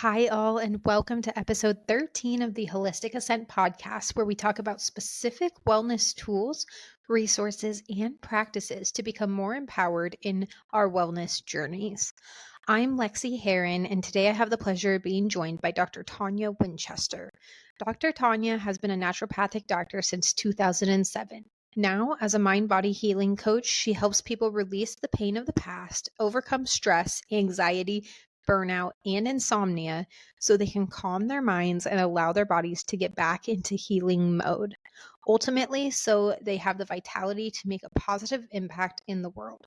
Hi, all, and welcome to episode 13 of the Holistic Ascent podcast, where we talk about specific wellness tools, resources, and practices to become more empowered in our wellness journeys. I'm Lexie Haren, and today I have the pleasure of being joined by Dr. Tonia Winchester. Dr. Tonia has been a naturopathic doctor since 2007. Now, as a mind body healing coach, she helps people release the pain of the past, overcome stress, anxiety, burnout, and insomnia so they can calm their minds and allow their bodies to get back into healing mode. Ultimately, so they have the vitality to make a positive impact in the world.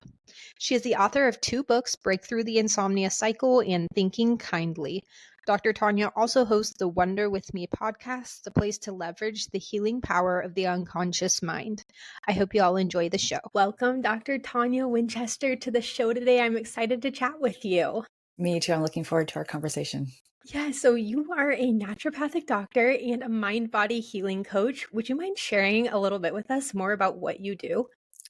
She is the author of two books, Breakthrough the Insomnia Cycle and Thinking Kindly. Dr. Tonia also hosts the Wonder With Me podcast, the place to leverage the healing power of the unconscious mind. I hope you all enjoy the show. Welcome, Dr. Tonia Winchester, to the show today. I'm excited to chat with you. Me too. I'm looking forward to our conversation. Yeah, so you are a naturopathic doctor and a mind body healing coach. Would you mind sharing a little bit with us more about what you do?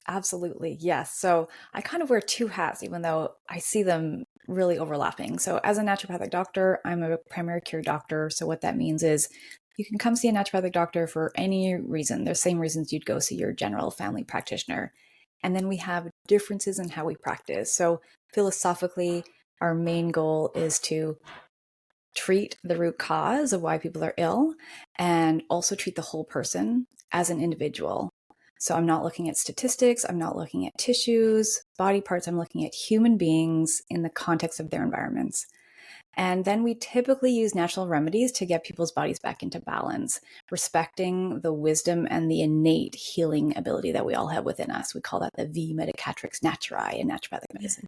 Absolutely. Yes. So I kind of wear two hats, even though I see them really overlapping. So as a naturopathic doctor, I'm a primary care doctor. So what that means is you can come see a naturopathic doctor for any reason. The same reasons you'd go see your general family practitioner. And then we have differences in how we practice. So philosophically, our main goal is to treat the root cause of why people are ill and also treat the whole person as an individual. So I'm not looking at statistics, I'm not looking at tissues, body parts, I'm looking at human beings in the context of their environments. And then we typically use natural remedies to get people's bodies back into balance, respecting the wisdom and the innate healing ability that we all have within us. We call that the V medicatrix naturae in naturopathic medicine.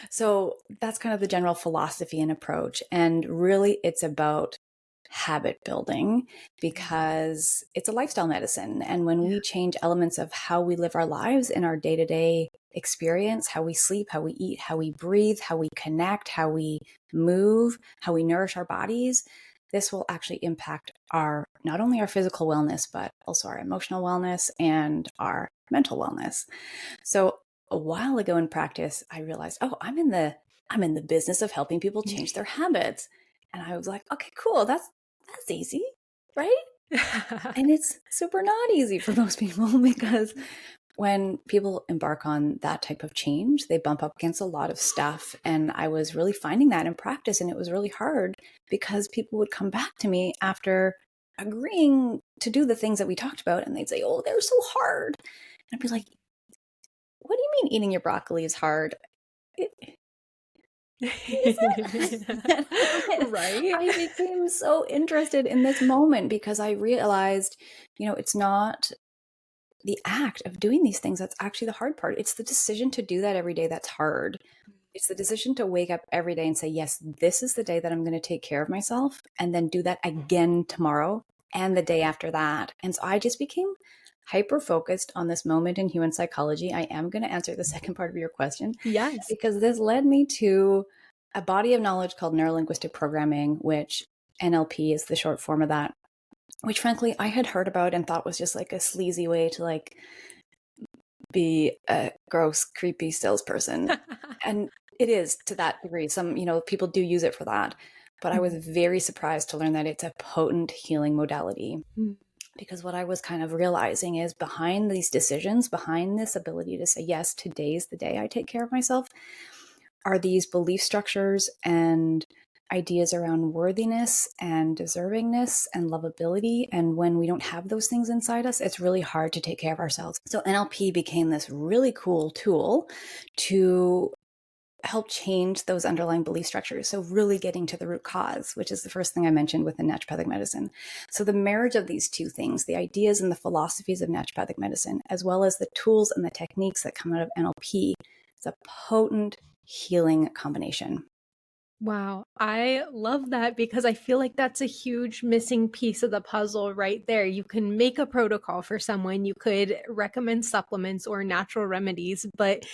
So that's kind of the general philosophy and approach. And really, it's about habit building because it's a lifestyle medicine. And when we change elements of how we live our lives in our day-to-day experience, how we sleep, how we eat, how we breathe, how we connect, how we move, how we nourish our bodies, this will actually impact not only our physical wellness, but also our emotional wellness and our mental wellness. So a while ago in practice, I realized, I'm in the business of helping people change their habits. And I was like, okay, cool. That's easy, right? And it's super not easy for most people because when people embark on that type of change, they bump up against a lot of stuff. And I was really finding that in practice. And it was really hard because people would come back to me after agreeing to do the things that we talked about. And they'd say, oh, they're so hard. And I'd be like, what do you mean eating your broccoli is hard? Is it? Right? I became so interested in this moment because I realized, it's not the act of doing these things that's actually the hard part. It's the decision to do that every day that's hard. It's the decision to wake up every day and say, yes, this is the day that I'm going to take care of myself, and then do that again tomorrow and the day after that. And so I just became hyper focused on this moment in human psychology. I am going to answer the second part of your question. Yes. Because this led me to a body of knowledge called Neuro-Linguistic programming, which NLP is the short form of that, which frankly I had heard about and thought was just like a sleazy way to be a gross, creepy salesperson. And it is to that degree. Some, people do use it for that. But I was very surprised to learn that it's a potent healing modality. Because what I was kind of realizing is behind these decisions, behind this ability to say, yes, today's the day I take care of myself, are these belief structures and ideas around worthiness and deservingness and lovability. And when we don't have those things inside us, it's really hard to take care of ourselves. So NLP became this really cool tool to help change those underlying belief structures. So really getting to the root cause, which is the first thing I mentioned within naturopathic medicine. So the marriage of these two things, the ideas and the philosophies of naturopathic medicine, as well as the tools and the techniques that come out of NLP, is a potent healing combination. Wow, I love that because I feel like that's a huge missing piece of the puzzle right there. You can make a protocol for someone, you could recommend supplements or natural remedies, but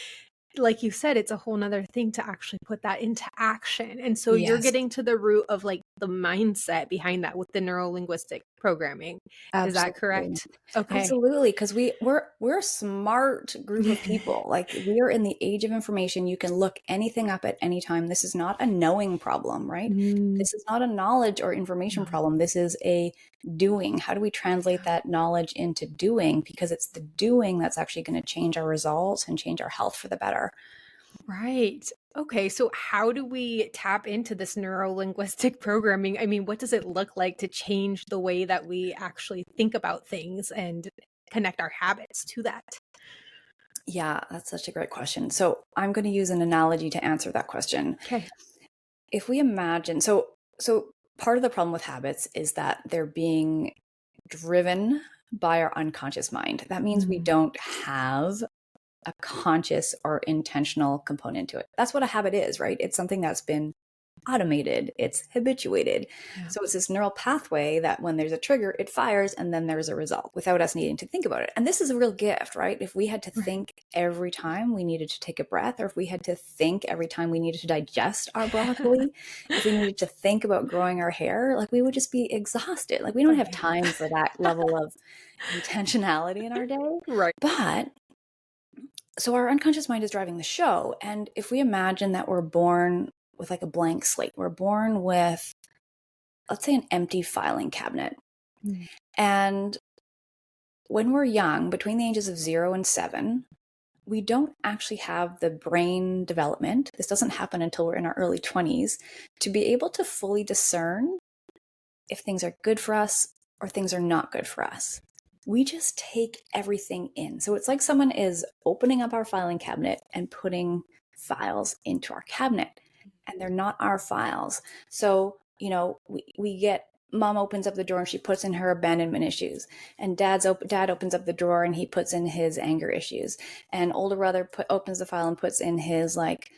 like you said, it's a whole nother thing to actually put that into action. And so you're Yes. getting to the root of the mindset behind that with the neuro-linguistic programming. Is that Absolutely. correct? Okay. Absolutely, because we're a smart group of people. Like, we are in the age of information. You can look anything up at any time. This is not a knowing problem, right? Mm, This is not a knowledge or information no. problem. This is a doing. How do we translate that knowledge into doing? Because it's the doing that's actually going to change our results and change our health for the better. Right. Okay. So, how do we tap into this neuro linguistic programming? I mean, what does it look like to change the way that we actually think about things and connect our habits to that? Yeah, that's such a great question. So I'm going to use an analogy to answer that question. Okay. If we imagine, so part of the problem with habits is that they're being driven by our unconscious mind. That means we Mm, don't have a conscious or intentional component to it. That's what a habit is, right? It's something that's been automated, it's habituated. yeah. So it's this neural pathway that when there's a trigger, it fires and then there's a result without us needing to think about it. And this is a real gift, right? If we had to Right. think every time we needed to take a breath, or if we had to think every time we needed to digest our broccoli, if we needed to think about growing our hair, like, we would just be exhausted. Like, we don't Oh, have yeah. time for that level of intentionality in our day. Right. But so our unconscious mind is driving the show. And if we imagine that we're born with like a blank slate, we're born with, let's say, an empty filing cabinet. Mm, And when we're young, between the ages of 0 and 7, we don't actually have the brain development. This doesn't happen until we're in our early 20s to be able to fully discern if things are good for us or things are not good for us. We just take everything in. So it's like someone is opening up our filing cabinet and putting files into our cabinet, and they're not our files. So, we get, mom opens up the drawer and she puts in her abandonment issues, and dad opens up the drawer and he puts in his anger issues, and older brother opens the file and puts in his, like,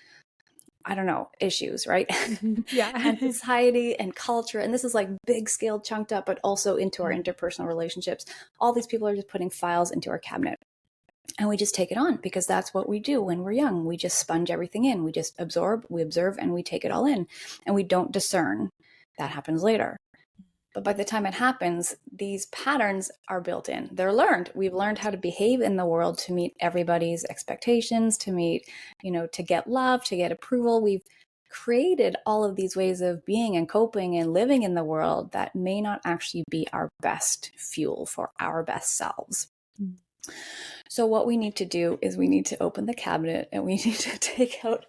I don't know, issues, right? mhm, yeah. And society and culture. And this is like big scale chunked up, but also into our Mm, interpersonal relationships. All these people are just putting files into our cabinet. And we just take it on because that's what we do when we're young. We just sponge everything in. We just absorb, we observe, and we take it all in. And we don't discern. That happens later. But by the time it happens, these patterns are built in. They're learned. We've learned how to behave in the world to meet everybody's expectations, to meet, to get love, to get approval. We've created all of these ways of being and coping and living in the world that may not actually be our best fuel for our best selves. mm. So what we need to do is we need to open the cabinet and we need to take out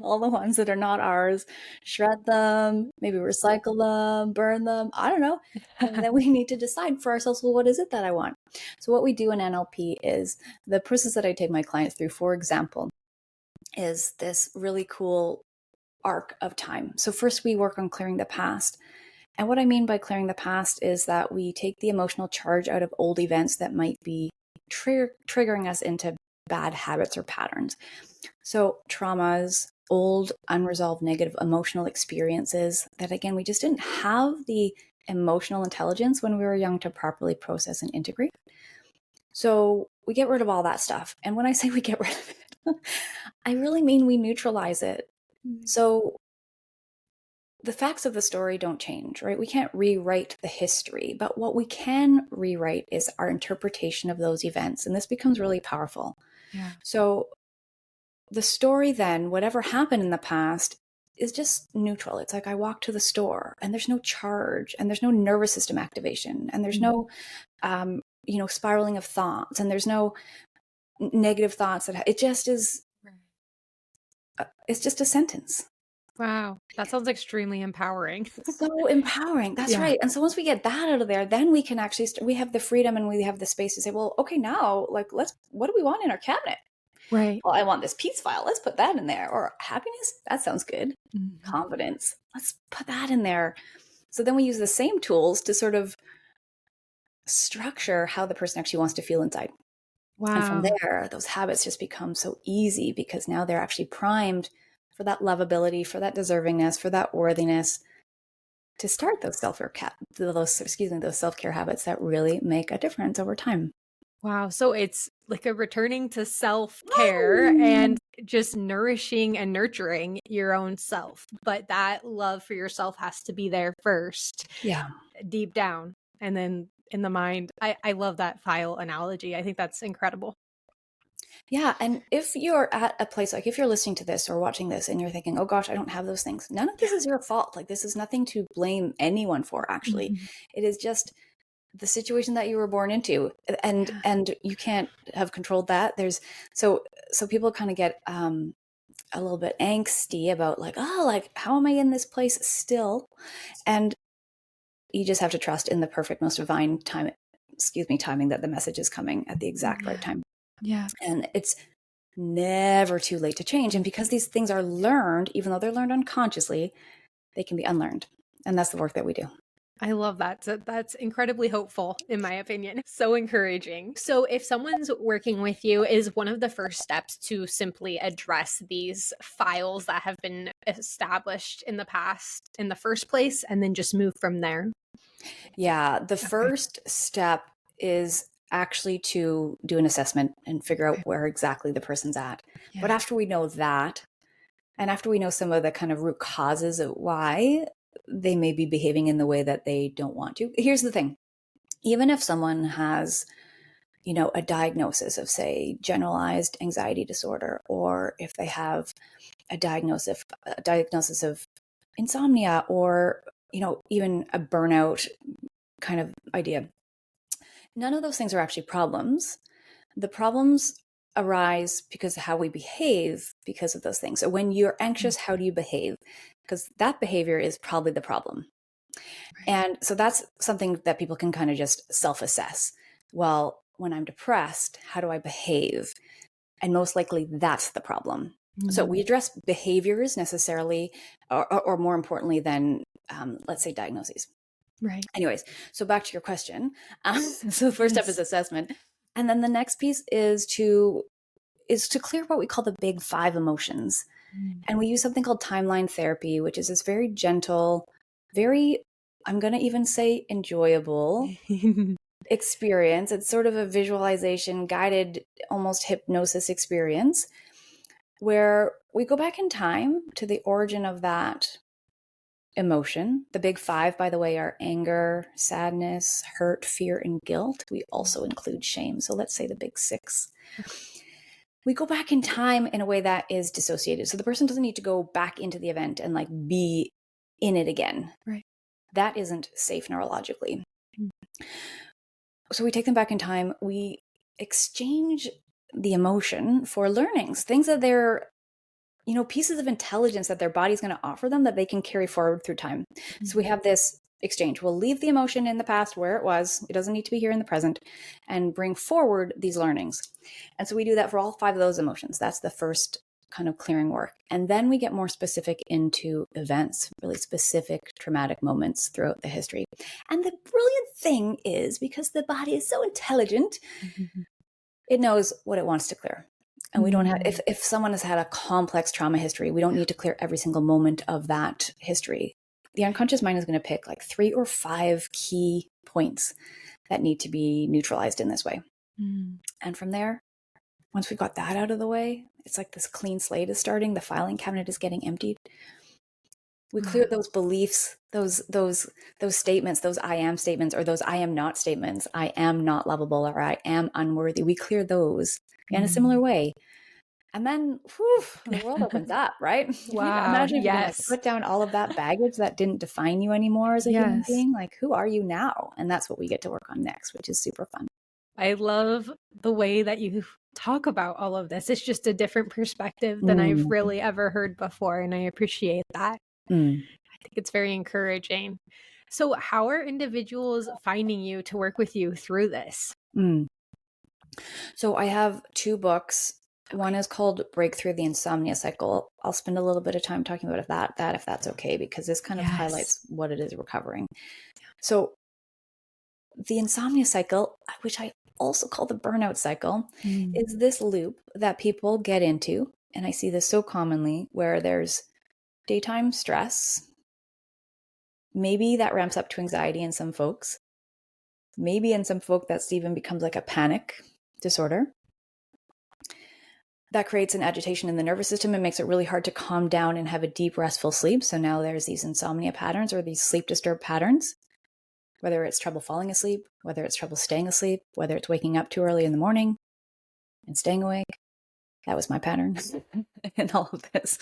all the ones that are not ours, shred them, maybe recycle them, burn them, I don't know. And then we need to decide for ourselves, well, what is it that I want? So what we do in NLP is, the process that I take my clients through, for example, is this really cool arc of time. So first we work on clearing the past. And what I mean by clearing the past is that we take the emotional charge out of old events that might be triggering us into bad habits or patterns. So traumas, old, unresolved, negative emotional experiences that, again, we just didn't have the emotional intelligence when we were young to properly process and integrate. So we get rid of all that stuff. And when I say we get rid of it, I really mean we neutralize it. Mm, So the facts of the story don't change, right? We can't rewrite the history, but what we can rewrite is our interpretation of those events. And this becomes really powerful. yeah. So the story then, whatever happened in the past, is just neutral. It's like I walk to the store and there's no charge and there's no nervous system activation and there's Mm, no, spiraling of thoughts, and there's no negative thoughts. It just is, right. it's just a sentence. Wow. That sounds extremely empowering. It's so empowering. That's Yeah. right. And so once we get that out of there, then we can actually, we have the freedom and we have the space to say, well, okay, now, like, what do we want in our cabinet? Right. Well, I want this peace file. Let's put that in there. Or happiness. That sounds good. Mhm. Confidence. Let's put that in there. So then we use the same tools to sort of structure how the person actually wants to feel inside. And from Wow. there, those habits just become so easy because now they're actually primed for that lovability, for that deservingness, for that worthiness, to start those self-care habits that really make a difference over time. Wow. So it's like a returning to self-care and just nourishing and nurturing your own self. But that love for yourself has to be there first, Yeah. deep down, and then in the mind. I love that file analogy. I think that's incredible. Yeah. And if you're at a place, like if you're listening to this or watching this and you're thinking, oh gosh, I don't have those things, none of this is your fault. Like this is nothing to blame anyone for, actually. Mhm. It is just the situation that you were born into, and Yeah. and you can't have controlled that. So people kind of get a little bit angsty about like, oh, like how am I in this place still? And you just have to trust in the perfect, most divine timing that the message is coming at the exact right Yeah. time. Yeah. And it's never too late to change. And because these things are learned, even though they're learned unconsciously, they can be unlearned. And that's the work that we do. I love that. So that's incredibly hopeful, in my opinion. So encouraging. So, if someone's working with you, is one of the first steps to simply address these files that have been established in the past in the first place and then just move from there? Yeah, the Okay. first step is actually to do an assessment and figure out Okay. where exactly the person's at. But Yeah. after we know that, and after we know some of the kind of root causes of why they may be behaving in the way that they don't want to, here's the thing. Even if someone has, a diagnosis of, say, generalized anxiety disorder, or if they have a diagnosis of insomnia, or, even a burnout kind of idea, none of those things are actually problems. The problems arise because of how we behave because of those things. So when you're Mm. anxious, how do you behave? Because that behavior is probably the problem. Right. And so that's something that people can kind of just self-assess. Well, when I'm depressed, how do I behave? And most likely that's the problem. So we Mhm. address behaviors necessarily, or more importantly than, let's say, diagnoses. Right. Anyways, so back to your question. So the first step is Yes. assessment, and then the next piece is to clear what we call the big five emotions. Mm. And we use something called timeline therapy, which is this very gentle, very, I'm going to even say, enjoyable experience. It's sort of a visualization guided, almost hypnosis experience, where we go back in time to the origin of that emotion. The big five, by the way, are anger, sadness, hurt, fear, and guilt. We also include shame. So let's say the big six. Okay. We go back in time in a way that is dissociated. So the person doesn't need to go back into the event and like be in it again. Right. That isn't safe neurologically. Mm. So we take them back in time. We exchange the emotion for learnings, things that they're, pieces of intelligence that their body's going to offer them that they can carry forward through time. So we Mhm. have this exchange. We'll leave the emotion in the past where it was. It doesn't need to be here in the present, and bring forward these learnings. And so we do that for all five of those emotions. That's the first kind of clearing work. And then we get more specific into events, really specific traumatic moments throughout the history. And the brilliant thing is, because the body is so intelligent, Mhm. it knows what it wants to clear. And we don't have, Mm. if someone has had a complex trauma history, we don't need to clear every single moment of that history. The unconscious mind is going to pick like 3 or 5 key points that need to be neutralized in this way. Mm. And from there, once we've got that out of the way, it's like this clean slate is starting. The filing cabinet is getting emptied. We clear Wow. those beliefs, those statements, those I am statements, or those I am not statements. I am not lovable, or I am unworthy. We clear those in a similar Mm. way. And then, whew, the world opens up, right? Wow. Imagine if you can like Yes. put down all of that baggage that didn't define you anymore as a human Yes. being. Like, who are you now? And that's what we get to work on next, which is super fun. I love the way that you talk about all of this. It's just a different perspective than I've Mm, really ever heard before, and I appreciate that. mm, I think it's very encouraging. So, how are individuals finding you to work with you through this? mm. So I have 2 books. One Okay. is called Breakthrough the Insomnia Cycle. I'll spend a little bit of time talking about that if that's okay, because this kind of Yes. highlights what it is we're covering. So the insomnia cycle, which I also call the burnout cycle, Mm. is this loop that people get into. And I see this so commonly where there's daytime stress. Maybe that ramps up to anxiety in some folks. Maybe in some folk that's even becomes like a panic. disorder. That creates an agitation in the nervous system and makes it really hard to calm down and have a deep, restful sleep. So now there's these insomnia patterns or these sleep disturbed patterns, whether it's trouble falling asleep, whether it's trouble staying asleep, whether it's waking up too early in the morning and staying awake. That was my pattern in all of this.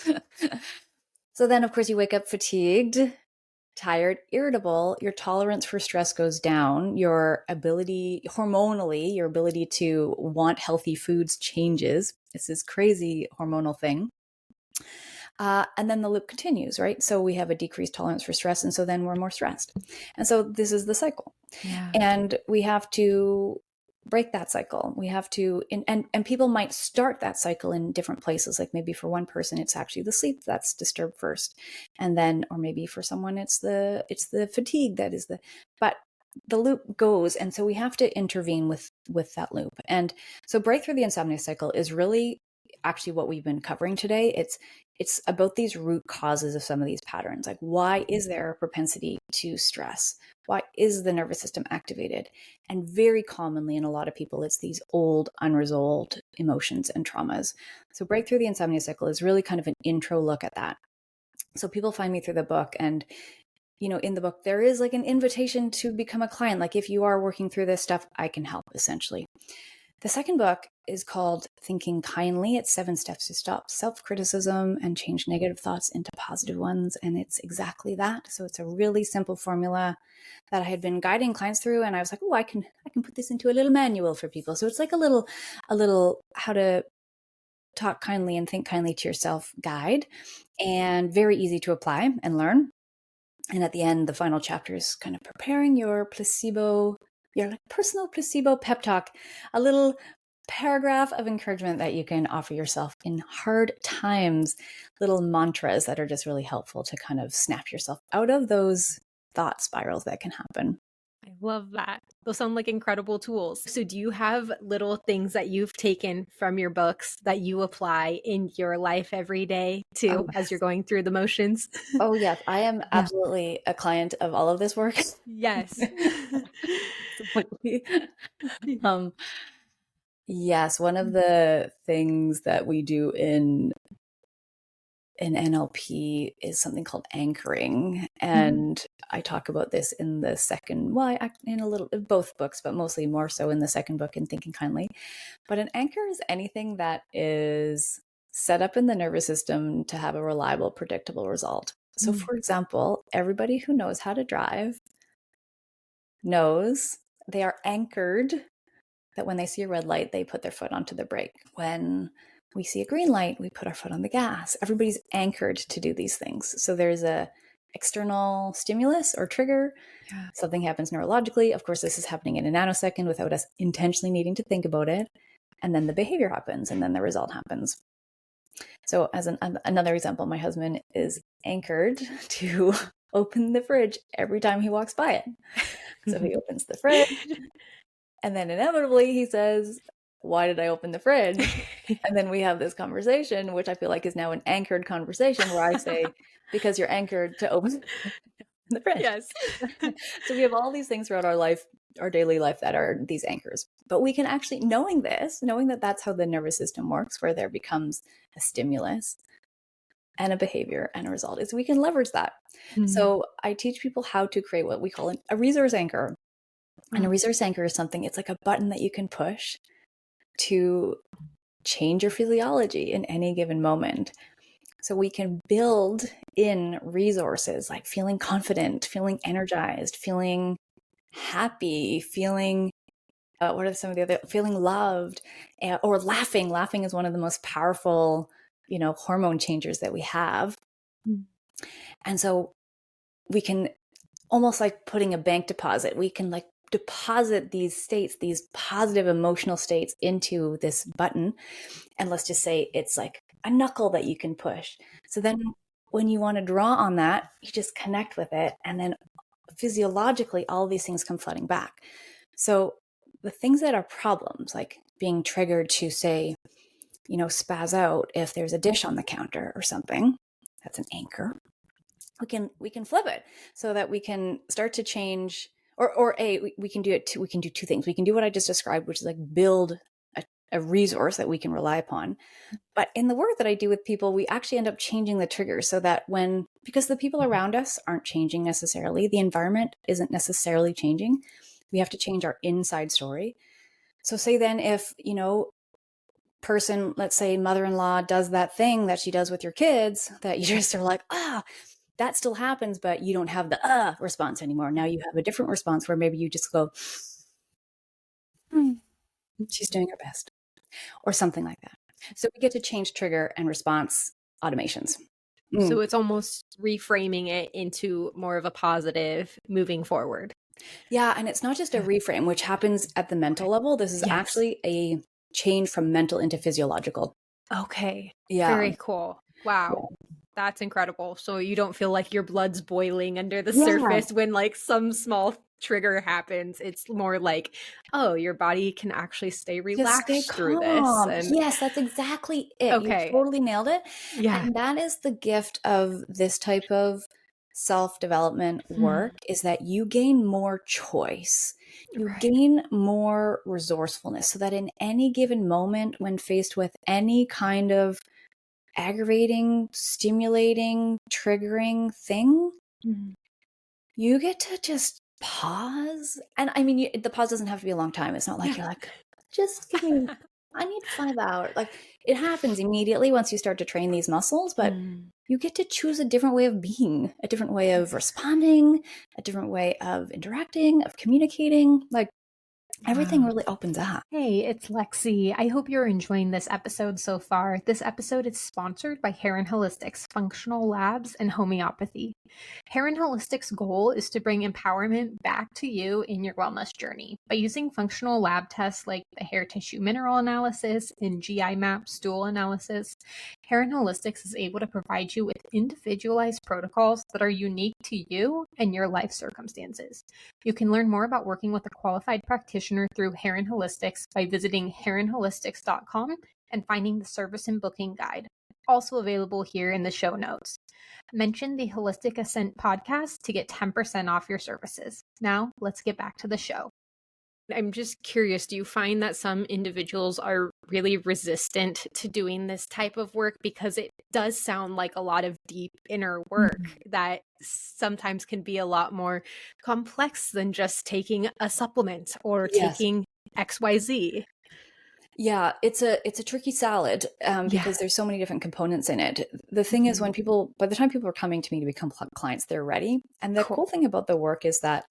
So then, of course, you wake up fatigued, tired, irritable, your tolerance for stress goes down, your ability, hormonally, your ability to want healthy foods changes. It's this crazy hormonal thing. And then the loop continues, right? So we have a decreased tolerance for stress, and so then we're more stressed. And so this is the cycle. Yeah. And we have to break that cycle. We have to, and people might start that cycle in different places. Like maybe for one person, it's actually the sleep that's disturbed first. And then, or maybe for someone, it's the fatigue that is but the loop goes. And so we have to intervene with that loop. And so break through the insomnia cycle is really actually what we've been covering today. It's about these root causes of some of these patterns. Like, why is there a propensity to stress? Why is the nervous system activated? And very commonly in a lot of people, it's these old unresolved emotions and traumas. So break through the insomnia cycle is really kind of an intro look at that. So people find me through the book, and in the book, there is like an invitation to become a client. Like, if you are working through this stuff, I can help, essentially. The second book is called Thinking Kindly. It's 7 steps to stop self-criticism and change negative thoughts into positive ones. And it's exactly that. So it's a really simple formula that I had been guiding clients through. And I was like, oh, I can put this into a little manual for people. So it's like a little how to talk kindly and think kindly to yourself guide, and very easy to apply and learn. And at the end, the final chapter is kind of preparing your personal placebo pep talk, a little paragraph of encouragement that you can offer yourself in hard times, little mantras that are just really helpful to kind of snap yourself out of those thought spirals that can happen. I love that. Those sound like incredible tools. So do you have little things that you've taken from your books that you apply in your life every day too, as you're going through the motions? Oh, yes. I am absolutely a client of all of this work. Yes. Yes, one of the things that we do in NLP is something called anchoring. And I talk about this in the second, in a little, both books, but mostly more so in the second book in Thinking Kindly. But an anchor is anything that is set up in the nervous system to have a reliable, predictable result. So for example, everybody who knows how to drive knows they are anchored that when they see a red light, they put their foot onto the brake. When we see a green light, we put our foot on the gas. Everybody's anchored to do these things. So there's a external stimulus or trigger. Yeah. Something happens neurologically. Of course, this is happening in a nanosecond without us intentionally needing to think about it. And then the behavior happens, and then the result happens. So as another example, my husband is anchored to open the fridge every time he walks by it. So he opens the fridge, and then inevitably he says, why did I open the fridge? And then we have this conversation, which I feel like is now an anchored conversation, where I say, because you're anchored to open the fridge. Yes. So we have all these things throughout our life, our daily life, that are these anchors. But we can actually, knowing that that's how the nervous system works, where there becomes a stimulus and a behavior and a result, is we can leverage that. So I teach people how to create what we call a resource anchor. And a resource anchor is something, it's like a button that you can push to change your physiology in any given moment. So we can build in resources like feeling confident, feeling energized, feeling happy, feeling, what are some of the other, feeling loved, or laughing. Laughing is one of the most powerful, hormone changers that we have. And so we can, almost like putting a bank deposit, we can like deposit these states, these positive emotional states, into this button. And let's just say it's like a knuckle that you can push. So then when you want to draw on that, you just connect with it. And then physiologically, all of these things come flooding back. So the things that are problems, like being triggered to, say, spaz out if there's a dish on the counter or something, that's an anchor. We can flip it so that we can start to change, we can do it. We can do two things. We can do what I just described, which is like build a resource that we can rely upon. But in the work that I do with people, we actually end up changing the triggers so that because the people around us aren't changing necessarily, the environment isn't necessarily changing, we have to change our inside story. So say then if, person, let's say mother-in-law, does that thing that she does with your kids that you just are like, that still happens, but you don't have the response anymore. Now you have a different response where maybe you just go, she's doing her best, or something like that. So we get to change trigger and response automations. So it's almost reframing it into more of a positive moving forward. Yeah, and it's not just a reframe, which happens at the mental level. This is actually a change from mental into physiological. Okay. Yeah. Very cool. Wow. Yeah. That's incredible. So you don't feel like your blood's boiling under the surface when like some small trigger happens. It's more like, oh, your body can actually stay relaxed through this. And yes, that's exactly it. Okay. You totally nailed it. Yeah. And that is the gift of this type of self-development work, is that you gain more choice. You gain more resourcefulness, so that in any given moment when faced with any kind of aggravating, stimulating, triggering thing, you get to just pause. And I mean, the pause doesn't have to be a long time. It's not like you're like, just give me, I need 5 hours. Like, it happens immediately once you start to train these muscles, but you get to choose a different way of being, a different way of responding, a different way of interacting, of communicating. Like, everything really opens up. Hey, it's Lexie. I hope you're enjoying this episode so far. This episode is sponsored by Haren Holistic's Functional Labs and Homeopathy. Haren Holistic's goal is to bring empowerment back to you in your wellness journey by using functional lab tests like the hair tissue mineral analysis and GI map stool analysis. Haren Holistics is able to provide you with individualized protocols that are unique to you and your life circumstances. You can learn more about working with a qualified practitioner through Haren Holistics by visiting HarenHolistics.com and finding the service and booking guide, also available here in the show notes. Mention the Holistic Ascent podcast to get 10% off your services. Now, let's get back to the show. I'm just curious, do you find that some individuals are really resistant to doing this type of work? Because it does sound like a lot of deep inner work that sometimes can be a lot more complex than just taking a supplement or taking XYZ. Yeah, it's a tricky salad because there's so many different components in it. The thing is, by the time people are coming to me to become clients, they're ready. And the cool thing about the work is that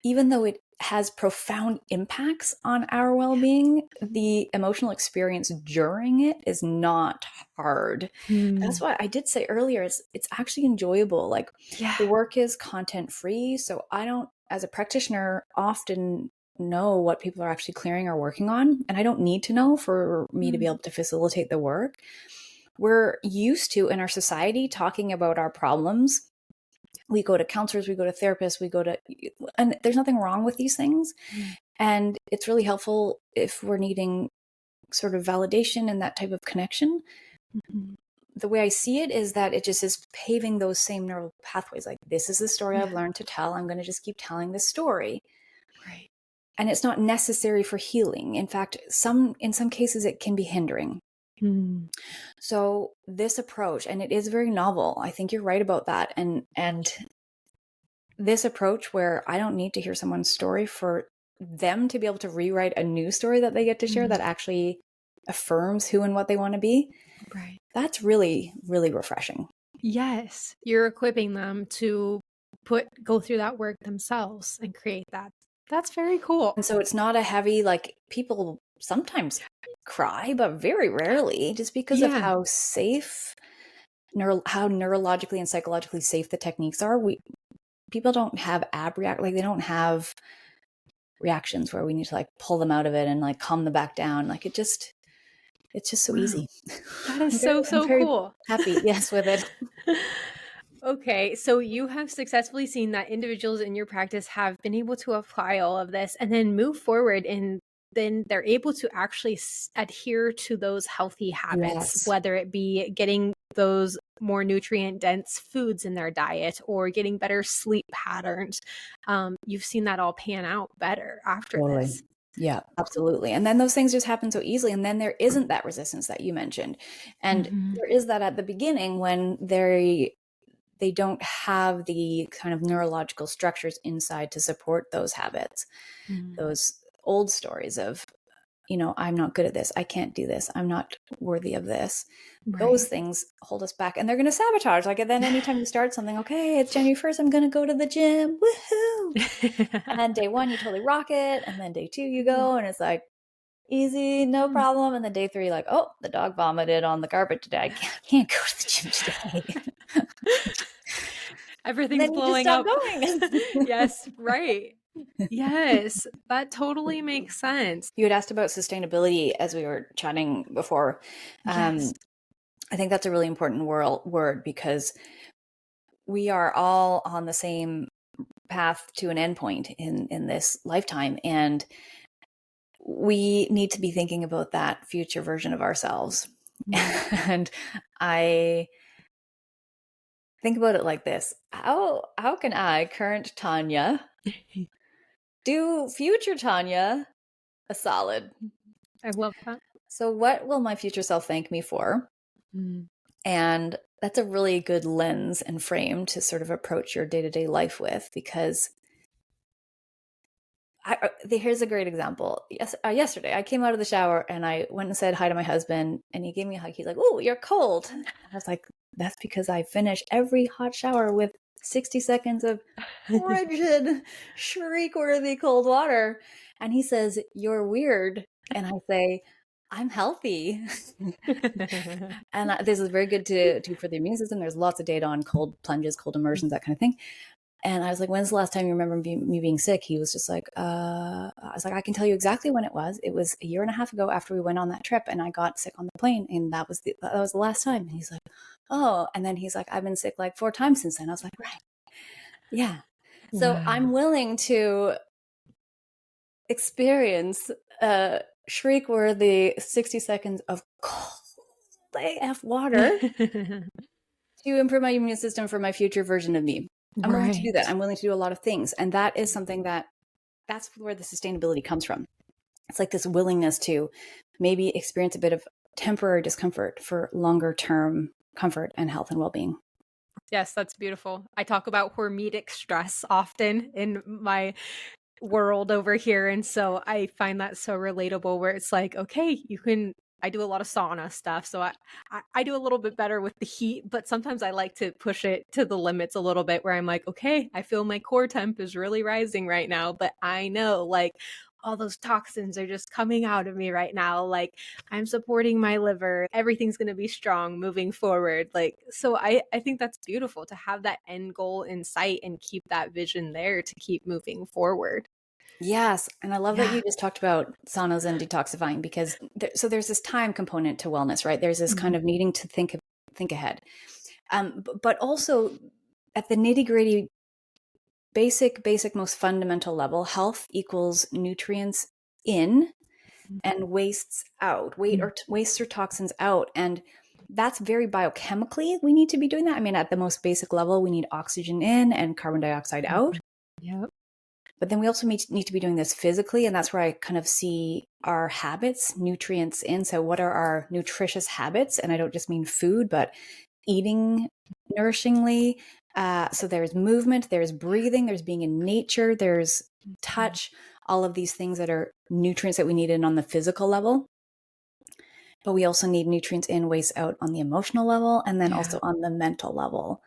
even though it has profound impacts on our well-being, the emotional experience during it is not hard. That's why I did say earlier, it's actually enjoyable. Like, the work is content-free, so I don't, as a practitioner, often know what people are actually clearing or working on, and I don't need to know for me to be able to facilitate the work. We're used to, in our society, talking about our problems. We go to counselors, we go to therapists, and there's nothing wrong with these things. And it's really helpful if we're needing sort of validation and that type of connection. The way I see it is that it just is paving those same neural pathways. Like, this is the story I've learned to tell. I'm going to just keep telling this story. Right. And it's not necessary for healing. In fact, in some cases, it can be hindering. So this approach, and it is very novel, I think you're right about that. And this approach where I don't need to hear someone's story for them to be able to rewrite a new story that they get to share that actually affirms who and what they want to be. Right. That's really, really refreshing. Yes. You're equipping them to go through that work themselves and create that. That's very cool. And so it's not a heavy, like, people sometimes cry, but very rarely, just because of how safe, how neurologically and psychologically safe the techniques are. People don't have they don't have reactions where we need to like pull them out of it and like calm them back down. Like, it's just so easy. That is so cool. Happy, yes, with it. Okay, so you have successfully seen that individuals in your practice have been able to apply all of this and then move forward, and then they're able to actually adhere to those healthy habits, whether it be getting those more nutrient dense foods in their diet or getting better sleep patterns. You've seen that all pan out better after this. Yeah, absolutely. And then those things just happen so easily. And then there isn't that resistance that you mentioned. And there is that at the beginning when they don't have the kind of neurological structures inside to support those habits, those old stories of, I'm not good at this. I can't do this. I'm not worthy of this. Those things hold us back and they're going to sabotage. Like, and then anytime you start something, okay, it's January 1st, I'm going to go to the gym. Woohoo. And then day 1, you totally rock it. And then day 2, you go and it's like, easy, no problem. And then day 3, like, oh, the dog vomited on the carpet today. I can't go to the gym today. Everything's blowing up. Going. Yes, right. Yes, that totally makes sense. You had asked about sustainability as we were chatting before. Yes. I think that's a really important word because we are all on the same path to an endpoint in this lifetime. And we need to be thinking about that future version of ourselves. And I think about it like this. How can I, current Tonia, do future Tonia a solid? I love that. So what will my future self thank me for? And that's a really good lens and frame to sort of approach your day-to-day life with, because here's a great example. Yesterday, I came out of the shower and I went and said hi to my husband and he gave me a hug. He's like, "Oh, you're cold." And I was like, "That's because I finish every hot shower with 60 seconds of frigid, shriek-worthy cold water." And he says, "You're weird." And I say, "I'm healthy." And this is very good to for the immune system. There's lots of data on cold plunges, cold immersions, that kind of thing. And I was like, "When's the last time you remember me being sick?" He was just like, I was like, "I can tell you exactly when it was. It was a year and a half ago after we went on that trip and I got sick on the plane. And that was the last time." And he's like, "Oh." And then he's like, "I've been sick like 4 times since then." I was like, "Right. Yeah." So I'm willing to experience shriek-worthy 60 seconds of cold AF water to improve my immune system for my future version of me. I'm willing to do that. I'm willing to do a lot of things. And that is something that's where the sustainability comes from. It's like this willingness to maybe experience a bit of temporary discomfort for longer term comfort and health and well-being. Yes, that's beautiful. I talk about hormetic stress often in my world over here. And so I find that so relatable where it's like, okay, I do a lot of sauna stuff. So I do a little bit better with the heat, but sometimes I like to push it to the limits a little bit where I'm like, okay, I feel my core temp is really rising right now, but I know like all those toxins are just coming out of me right now. Like I'm supporting my liver. Everything's going to be strong moving forward. Like, so I think that's beautiful to have that end goal in sight and keep that vision there to keep moving forward. Yes. And I love that you just talked about saunas and detoxifying because there's this time component to wellness, right? There's this kind of needing to think ahead. But also at the nitty-gritty, basic, most fundamental level, health equals nutrients in and wastes out, wastes or toxins out. And that's very biochemically, we need to be doing that. I mean, at the most basic level, we need oxygen in and carbon dioxide out. Yep. But then we also need to be doing this physically. And that's where I kind of see our habits, nutrients in. So what are our nutritious habits? And I don't just mean food, but eating nourishingly. So there's movement, there's breathing, there's being in nature, there's touch, all of these things that are nutrients that we need in on the physical level. But we also need nutrients in, waste out on the emotional level, and then also on the mental level.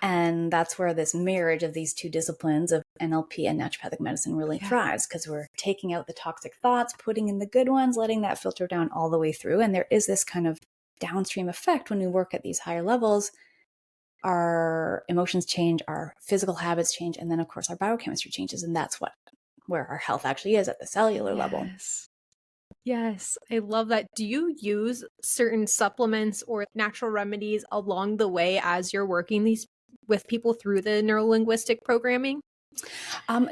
And that's where this marriage of these two disciplines of NLP and naturopathic medicine really thrives, because we're taking out the toxic thoughts, putting in the good ones, letting that filter down all the way through. And there is this kind of downstream effect when we work at these higher levels. Our emotions change, our physical habits change, and then of course our biochemistry changes. And that's where our health actually is at the cellular level. Yes, I love that. Do you use certain supplements or natural remedies along the way as you're working these with people through the neuro-linguistic programming?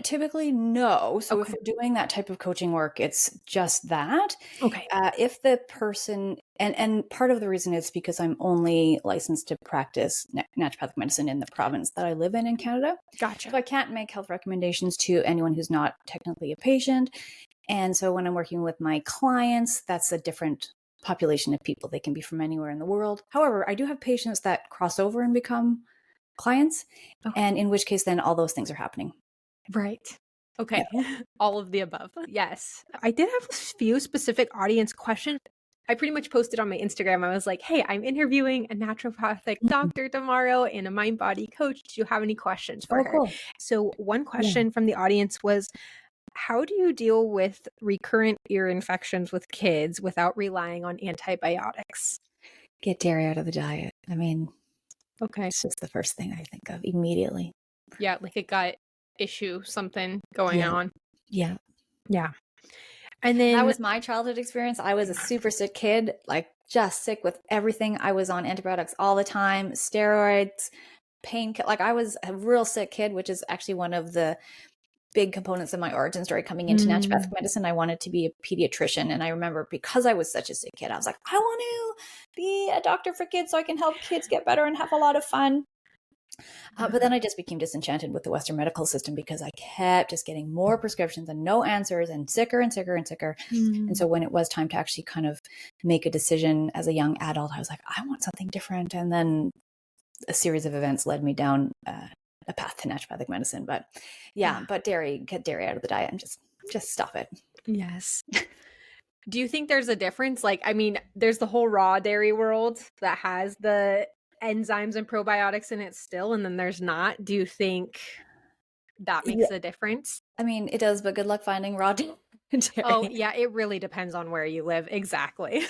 Typically, no. So if we're doing that type of coaching work, it's just that. Okay. If the person, and part of the reason is because I'm only licensed to practice naturopathic medicine in the province that I live in Canada. Gotcha. So I can't make health recommendations to anyone who's not technically a patient. And so when I'm working with my clients, that's a different population of people. They can be from anywhere in the world. However, I do have patients that cross over and become clients, and in which case then all those things are happening. Right. Okay. All of the above. Yes. I did have a few specific audience questions. I pretty much posted on my Instagram. I was like, hey, I'm interviewing a naturopathic doctor tomorrow and a mind body coach. Do you have any questions for her? Cool. So one question from the audience was, how do you deal with recurrent ear infections with kids without relying on antibiotics? Get dairy out of the diet. I mean, okay. It's just the first thing I think of immediately. Yeah, like a gut issue, something going on. Yeah. Yeah. And then that was my childhood experience. I was a super sick kid, like just sick with everything. I was on antibiotics all the time, steroids, like I was a real sick kid, which is actually one of the big components of my origin story coming into naturopathic medicine. I wanted to be a pediatrician. And I remember because I was such a sick kid, I was like, I want to be a doctor for kids so I can help kids get better and have a lot of fun. But then I just became disenchanted with the Western medical system because I kept just getting more prescriptions and no answers and sicker and sicker and sicker. And so when it was time to actually kind of make a decision as a young adult, I was like, I want something different. And then a series of events led me down a path to naturopathic medicine. But but get dairy out of the diet and just stop it. Yes. Do you think there's a difference? Like, I mean, there's the whole raw dairy world that has the enzymes and probiotics in it still, and then there's not. Do you think that makes a difference? I mean, it does, but good luck finding raw dairy. Oh, yeah, it really depends on where you live. Exactly.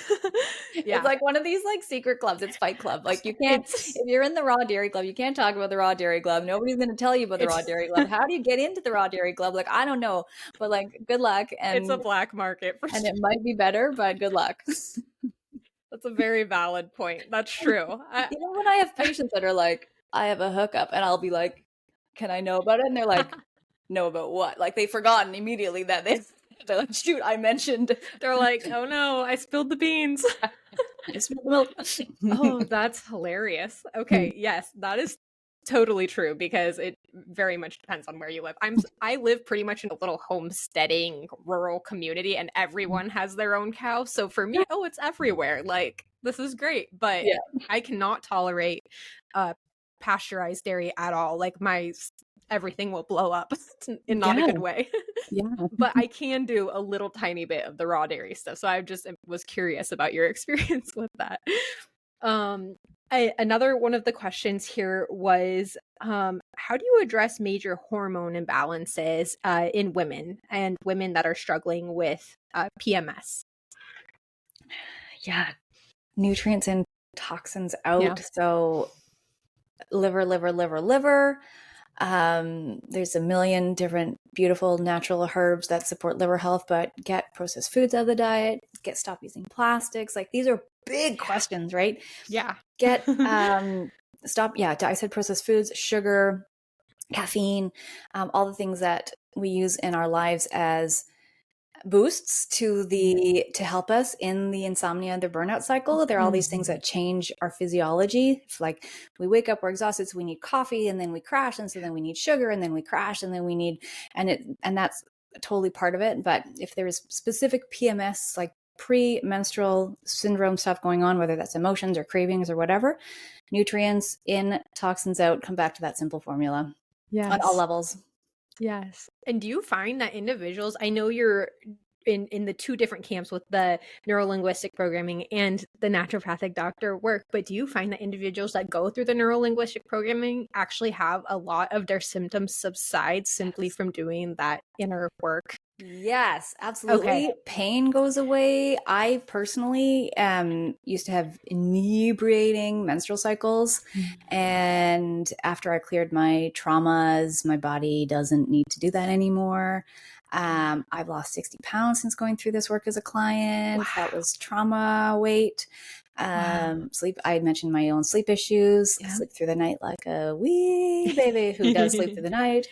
It's like one of these like secret clubs. It's Fight Club. Like you can't, if you're in the raw dairy club, you can't talk about the raw dairy club. Nobody's going to tell you about the raw dairy club. How do you get into the raw dairy club? Like, I don't know, but like, good luck. And it's a black market for and it might be better, but good luck. That's a very valid point. That's true. Even when I have patients that are like, I have a hookup, and I'll be like, can I know about it? And they're like, know about what? Like they've forgotten immediately that they're like, shoot, I mentioned. They're like, oh no, I spilled the beans. I spilled the milk. Oh, that's hilarious. Okay, yes, that is totally true because it very much depends on where you live. I live pretty much in a little homesteading rural community and everyone has their own cow. So for me, it's everywhere. Like, this is great, but I cannot tolerate pasteurized dairy at all. Like everything will blow up in not a good way. But I can do a little tiny bit of the raw dairy stuff. So I just was curious about your experience with that. Another one of the questions here was, how do you address major hormone imbalances in women and women that are struggling with PMS? Yeah. Nutrients in, toxins out. So liver. There's a million different beautiful natural herbs that support liver health, but get processed foods out of the diet, stop using plastics. Like these are big questions, right? Get stop. I said processed foods, sugar, caffeine, all the things that we use in our lives as boosts to help us in the insomnia and the burnout cycle. There are all these things that change our physiology. If like we wake up, we're exhausted, so we need coffee, and then we crash, and so then we need sugar, and then we crash, and then we need, and that's totally part of it. But if there is specific PMS, like pre-menstrual syndrome stuff going on, whether that's emotions or cravings or whatever, nutrients in, toxins out, come back to that simple formula on all levels. Yes. And do you find that individuals, I know you're in the two different camps with the neuro-linguistic programming and the naturopathic doctor work, but do you find that individuals that go through the neuro-linguistic programming actually have a lot of their symptoms subside simply from doing that inner work? Yes, absolutely. Okay. Pain goes away. I personally used to have inebriating menstrual cycles. And after I cleared my traumas, my body doesn't need to do that anymore. I've lost 60 pounds since going through this work as a client. Wow. That was trauma weight. Sleep. I had mentioned my own sleep issues. I sleep through the night like a wee baby who does sleep through the night.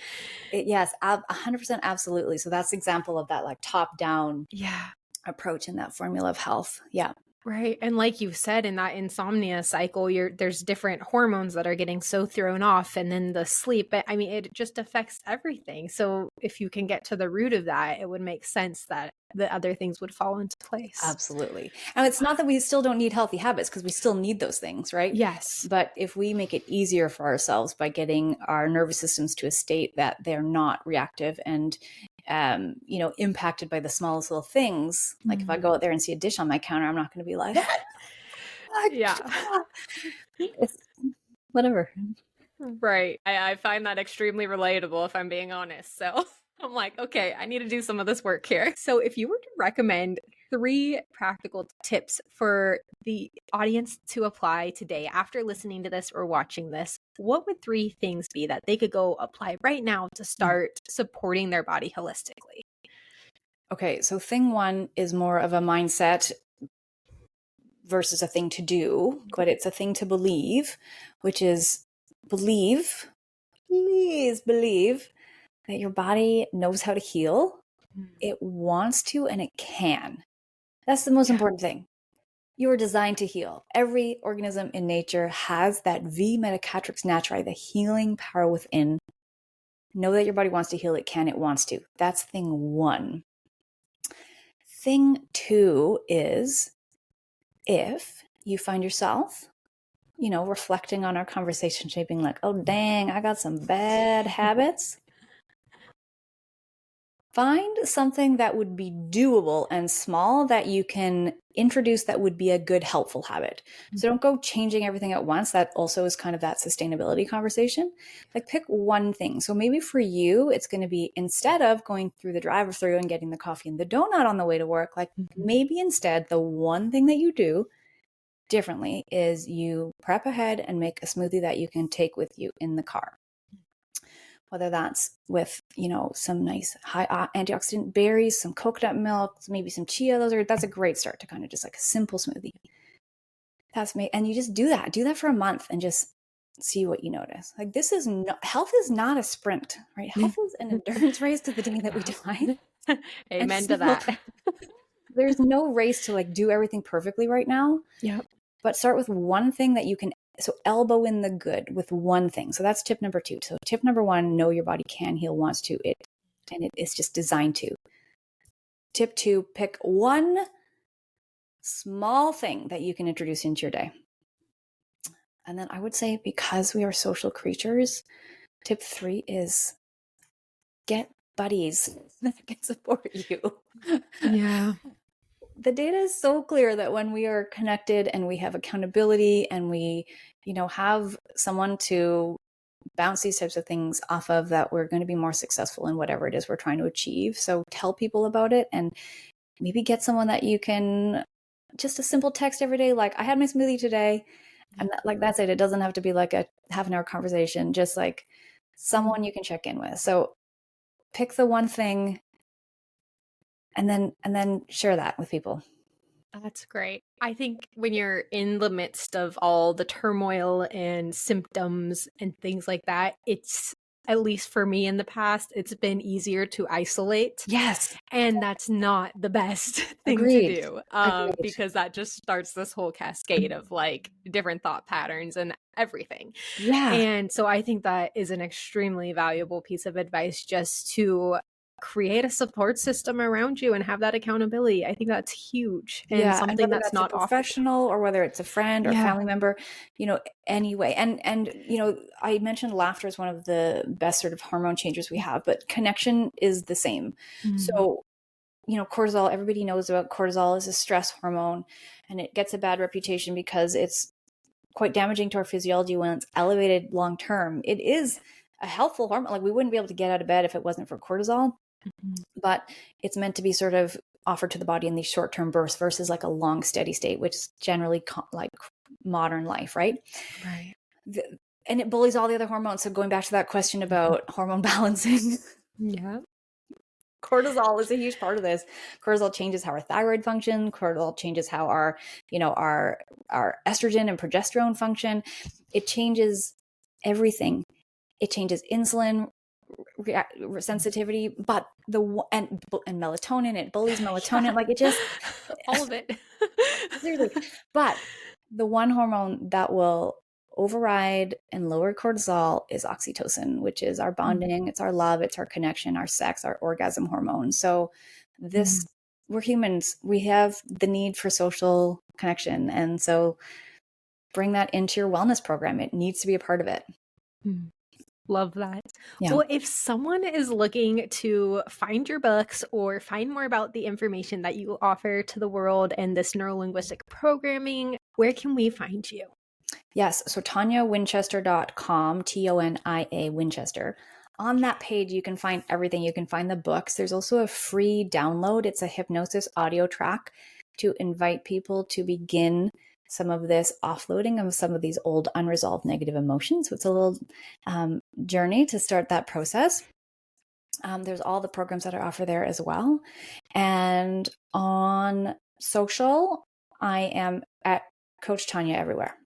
Yes, 100%, absolutely. So that's an example of that like top down approach in that formula of health. Yeah. Right. And like you said, in that insomnia cycle, there's different hormones that are getting so thrown off, and then the sleep. I mean, it just affects everything. So if you can get to the root of that, it would make sense that the other things would fall into place. Absolutely. And it's not that we still don't need healthy habits, because we still need those things, right? Yes. But if we make it easier for ourselves by getting our nervous systems to a state that they're not reactive and impacted by the smallest little things. Like if I go out there and see a dish on my counter, I'm not going to be like, Yeah. it's whatever. Right. I find that extremely relatable, if I'm being honest. So I'm like, okay, I need to do some of this work here. So if you were to recommend 3 practical tips for the audience to apply today after listening to this or watching this, what would 3 things be that they could go apply right now to start supporting their body holistically? Okay, so thing 1 is more of a mindset versus a thing to do, but it's a thing to believe, which is please believe that your body knows how to heal. It wants to, and it can. That's the most important thing. You are designed to heal. Every organism in nature has that V medicatrix naturae, the healing power within. Know that your body wants to heal. It can, it wants to. That's thing 1. Thing 2 is, if you find yourself, reflecting on our conversation, shaping like, oh, dang, I got some bad habits. Find something that would be doable and small that you can introduce that would be a good, helpful habit. So don't go changing everything at once. That also is kind of that sustainability conversation. Like pick one thing. So maybe for you, it's going to be, instead of going through the drive-through and getting the coffee and the donut on the way to work, like maybe instead the one thing that you do differently is you prep ahead and make a smoothie that you can take with you in the car. Whether that's with, some nice high antioxidant berries, some coconut milk, maybe some chia, that's a great start to kind of just like a simple smoothie. And you just do that for a month and just see what you notice. Like health is not a sprint, right? Health is an endurance race to the day that we die. Amen to that. There's no race to like do everything perfectly right now. Yep. But start with one thing that you can. So elbow in the good with one thing. So that's tip number 2. So tip number 1, know your body can heal, wants to, and it is just designed to. Tip 2, pick one small thing that you can introduce into your day. And then I would say, because we are social creatures, tip 3 is get buddies that can support you. Yeah. The data is so clear that when we are connected and we have accountability and we, have someone to bounce these types of things off of, that we're going to be more successful in whatever it is we're trying to achieve. So tell people about it, and maybe get someone that you can, just a simple text every day. Like, I had my smoothie today, and that's it. It doesn't have to be like a half-an-hour conversation, just like someone you can check in with. So pick the one thing and then share that with people. That's great. I think when you're in the midst of all the turmoil and symptoms and things like that, it's, at least for me in the past, it's been easier to isolate. Yes. And that's not the best thing Agreed. to do, Agreed. because that just starts this whole cascade of like different thought patterns and everything. Yeah. And so I think that is an extremely valuable piece of advice, just to create a support system around you and have that accountability. I think that's huge, and something whether that's that's not a offered. professional or whether it's a friend or a family member, anyway. And I mentioned laughter is one of the best sort of hormone changers we have, but connection is the same. So, cortisol, everybody knows about cortisol, is a stress hormone, and it gets a bad reputation because it's quite damaging to our physiology when it's elevated long term. It is a helpful hormone. Like, we wouldn't be able to get out of bed if it wasn't for cortisol. But it's meant to be sort of offered to the body in these short-term bursts versus like a long steady state, which is generally like modern life, right? Right. And it bullies all the other hormones. So going back to that question about hormone balancing, Yeah. cortisol is a huge part of this. Cortisol changes how our thyroid function. Cortisol changes how our estrogen and progesterone function. It changes everything. It changes insulin sensitivity, but and melatonin, it bullies melatonin. Yeah. Like it just all of it. Seriously. But the one hormone that will override and lower cortisol is oxytocin, which is our bonding, it's our love, it's our connection, our sex, our orgasm hormone. So we're humans, we have the need for social connection. And so bring that into your wellness program. It needs to be a part of it. Love that. Yeah. Well, if someone is looking to find your books or find more about the information that you offer to the world and this neuro-linguistic programming, where can we find you? Yes. So ToniaWinchester.com, Tonia Winchester. On that page, you can find everything. You can find the books. There's also a free download. It's a hypnosis audio track to invite people to begin some of this offloading of some of these old unresolved negative emotions. So it's a little journey to start that process. There's all the programs that are offered there as well. And on social, I am at Coach Tonia everywhere.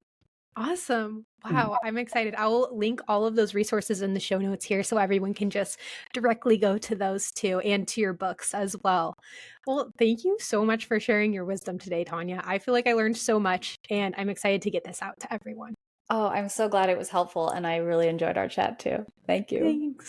Awesome. Wow. I'm excited. I'll link all of those resources in the show notes here so everyone can just directly go to those too and to your books as well. Well, thank you so much for sharing your wisdom today, Tonia. I feel like I learned so much and I'm excited to get this out to everyone. Oh, I'm so glad it was helpful and I really enjoyed our chat too. Thank you. Thanks.